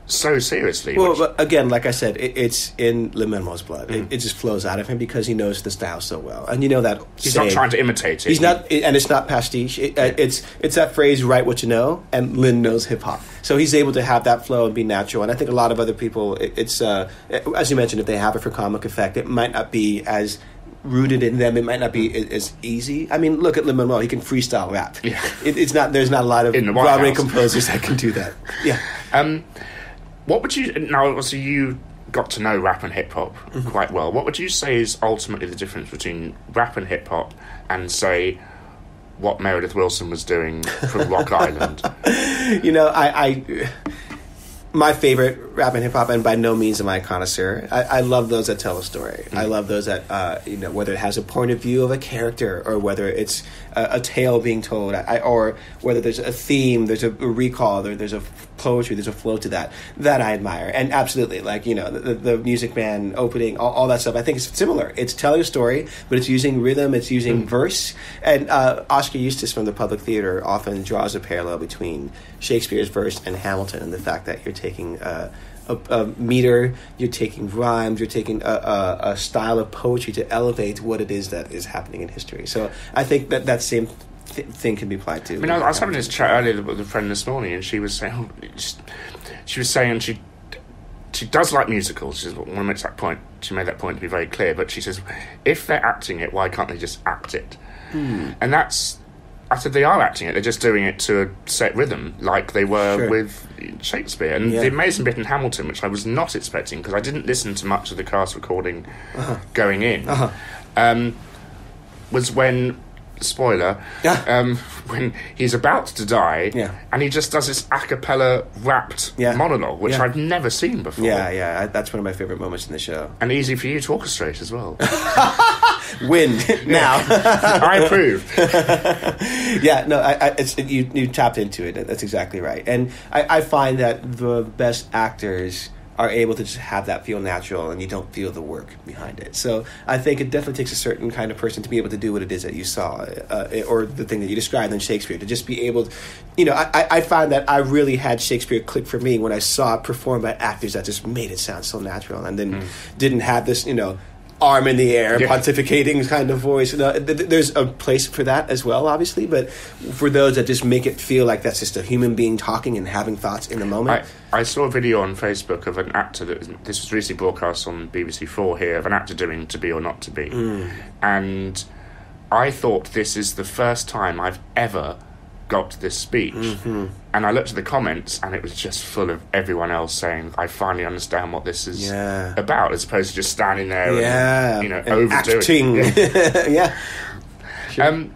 so seriously. Well, but again, like I said, it's in Lin-Manuel's blood. It just flows out of him because he knows the style so well, and you know that he's not trying to imitate it. He's not, and it's not pastiche. It's that phrase, "Write what you know," and Lin knows hip hop, so he's able to have that flow and be natural. And I think a lot of other people, it's as you mentioned, if they have it for comic effect, it might not be as rooted in them. It might not be as easy. I mean, look at Lin-Manuel; he can freestyle rap. Yeah. It's not. There's not a lot of Broadway composers that can do that. Yeah. What would you... Now, obviously, you got to know rap and hip-hop quite well. What would you say is ultimately the difference between rap and hip-hop and, say, what Meredith Willson was doing from Rock Island? You know, my favorite rap and hip-hop, and by no means am I a connoisseur, I love those that tell a story. I love those that, whether it has a point of view of a character or whether it's a tale being told, or whether there's a theme, there's a recall, there's a poetry, there's a flow to that I admire. And absolutely, like, the Music Man opening, all that stuff, I think it's similar. It's telling a story, but it's using rhythm, it's using verse. And Oscar Eustis from the Public Theater often draws a parallel between Shakespeare's verse and Hamilton, and the fact that you're taking a meter, you're taking rhymes, you're taking a style of poetry to elevate what it is that is happening in history. So I think that same thing can be applied to. I mean, I was having this chat earlier with a friend this morning, and she was saying, she does like musicals. She want to make that point. She made that point to be very clear. But she says, if they're acting it, why can't they just act it? And that's... I said they are acting it. They're just doing it to a set rhythm, like they were with Shakespeare. And the amazing bit in Hamilton, which I was not expecting because I didn't listen to much of the cast recording going in, was when, spoiler, when he's about to die, and he just does this a cappella rapped monologue, which I've never seen before. That's one of my favorite moments in the show. And easy for you to orchestrate as well. Win now. I approve. You tapped into it. That's exactly right. And I find that the best actors are able to just have that feel natural, and you don't feel the work behind it. So I think it definitely takes a certain kind of person to be able to do what it is that you saw, or the thing that you described in Shakespeare, to just be able to, I find that I really had Shakespeare click for me when I saw it performed by actors that just made it sound so natural, and then didn't have this, arm in the air, pontificating kind of voice. There's a place for that as well, obviously, but for those that just make it feel like that's just a human being talking and having thoughts in the moment. I saw a video on Facebook of an actor this was recently broadcast on BBC4 here, of an actor doing To Be or Not to Be. And I thought, this is the first time I've ever got this speech. And I looked at the comments, and it was just full of everyone else saying, I finally understand what this is about, as opposed to just standing there and overdoing it. Sure.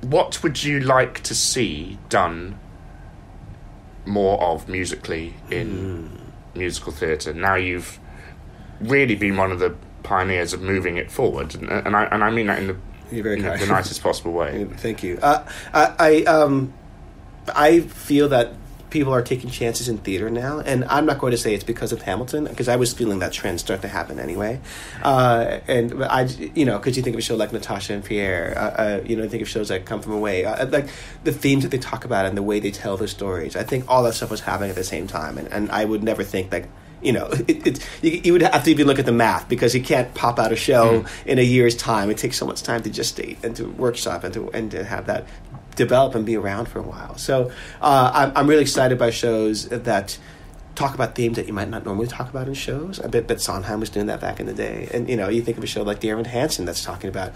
What would you like to see done more of musically in musical theatre? Now you've really been one of the pioneers of moving it forward, and I mean that in the the nicest possible way. Thank you. I feel that people are taking chances in theater now, and I'm not going to say it's because of Hamilton, because I was feeling that trend start to happen anyway. And because you think of a show like Natasha and Pierre, think of shows like Come From Away, like the themes that they talk about and the way they tell their stories. I think all that stuff was happening at the same time, and I would never think like. You would have to even look at the math, because you can't pop out a show in a year's time. It takes so much time to gestate and to workshop and to have that develop and be around for a while. So I'm really excited by shows that talk about themes that you might not normally talk about in shows. I bet Sondheim was doing that back in the day. And you think of a show like Dear Evan Hansen that's talking about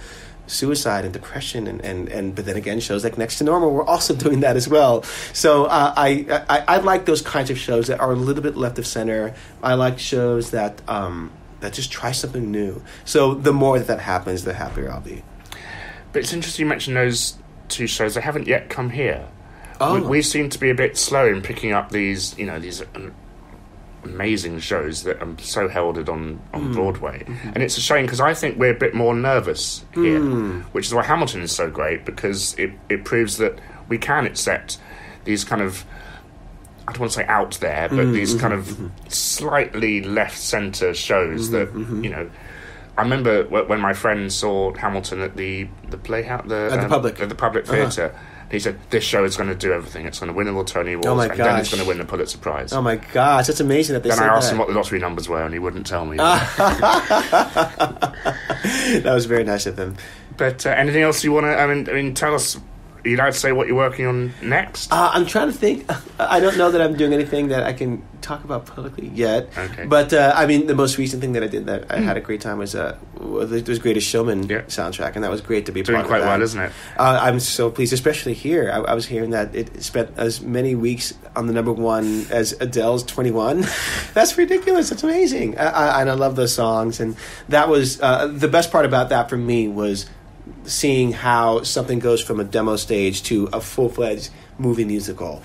suicide and depression, and but then again, shows like Next to Normal were also doing that as well. So I like those kinds of shows that are a little bit left of center. I like shows that just try something new. So the more that happens, the happier I'll be. But it's interesting you mentioned those two shows. They haven't yet come here. Oh. We seem to be a bit slow in picking up these amazing shows that are so heralded on Broadway. And it's a shame, because I think we're a bit more nervous here, which is why Hamilton is so great, because it proves that we can accept these kind of, I don't want to say out there, but these kind of slightly left-centre shows that, I remember when my friend saw Hamilton at the Playhouse, at the Public Theatre, He said, this show is going to do everything. It's going to win all the Tony Awards, Oh my and then it's gosh. going to win the Pulitzer Prize. Oh my gosh, that's amazing that they Then said I asked that. him what the lottery numbers were, and he wouldn't tell me. That was very nice of him. But anything else you want to... I mean, tell us... You'd like to say what you're working on next? I'm trying to think. I don't know that I'm doing anything that I can talk about publicly yet. Okay. But I mean, the most recent thing that I did that I had a great time was the Greatest Showman soundtrack, and that was great to be Doing part quite of that. well, isn't it? I'm so pleased, especially here. I was hearing that it spent as many weeks on the number one as Adele's 21. That's ridiculous. That's amazing. And I love those songs, and that was the best part about that for me was seeing how something goes from a demo stage to a full-fledged movie musical.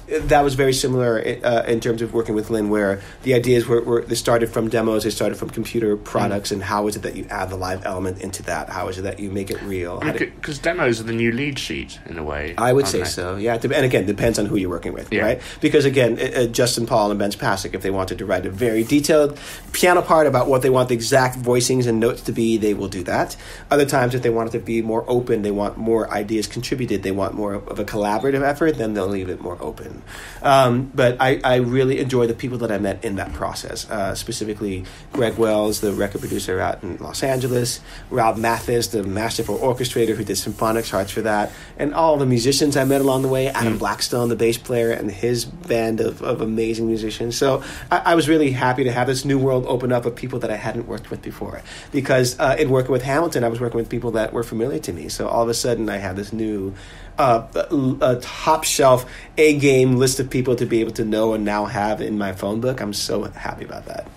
That was very similar in terms of working with Lynn, where the ideas they started from demos, they started from computer products, and how is it that you add the live element into that? How is it that you make it real? Because demos are the new lead sheet, in a way. I would say they? so, yeah. And again, depends on who you're working with, Yeah. right? Because again, Justin Paul and Ben Pasek, if they wanted to write a very detailed piano part about what they want the exact voicings and notes to be, they will do that. Other times, if they want it to be more open, they want more ideas contributed, they want more of a collaborative effort, then they'll leave it more open. But I really enjoy the people that I met in that process, specifically Greg Wells, the record producer out in Los Angeles, Rob Mathis, the masterful orchestrator who did symphonic charts for that, and all the musicians I met along the way, Adam Blackstone, the bass player, and his band of amazing musicians. So I was really happy to have this new world open up of people that I hadn't worked with before, because in working with Hamilton, I was working with people that were familiar to me. So all of a sudden, I had this new top shelf A-game list of people to be able to know and now have in my phone book. I'm so happy about that.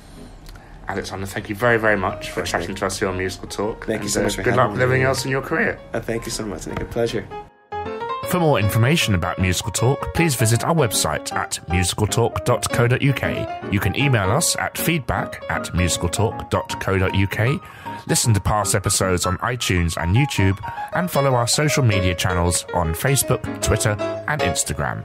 Alexander, thank you very, very much for chatting to us here on Musical Talk. Thank you so much for good having luck with me. everything else in your career. Thank you so much, Nick. A pleasure. For more information about Musical Talk, please visit our website at musicaltalk.co.uk. You can email us at feedback@musicaltalk.co.uk, listen to past episodes on iTunes and YouTube, and follow our social media channels on Facebook, Twitter, and Instagram.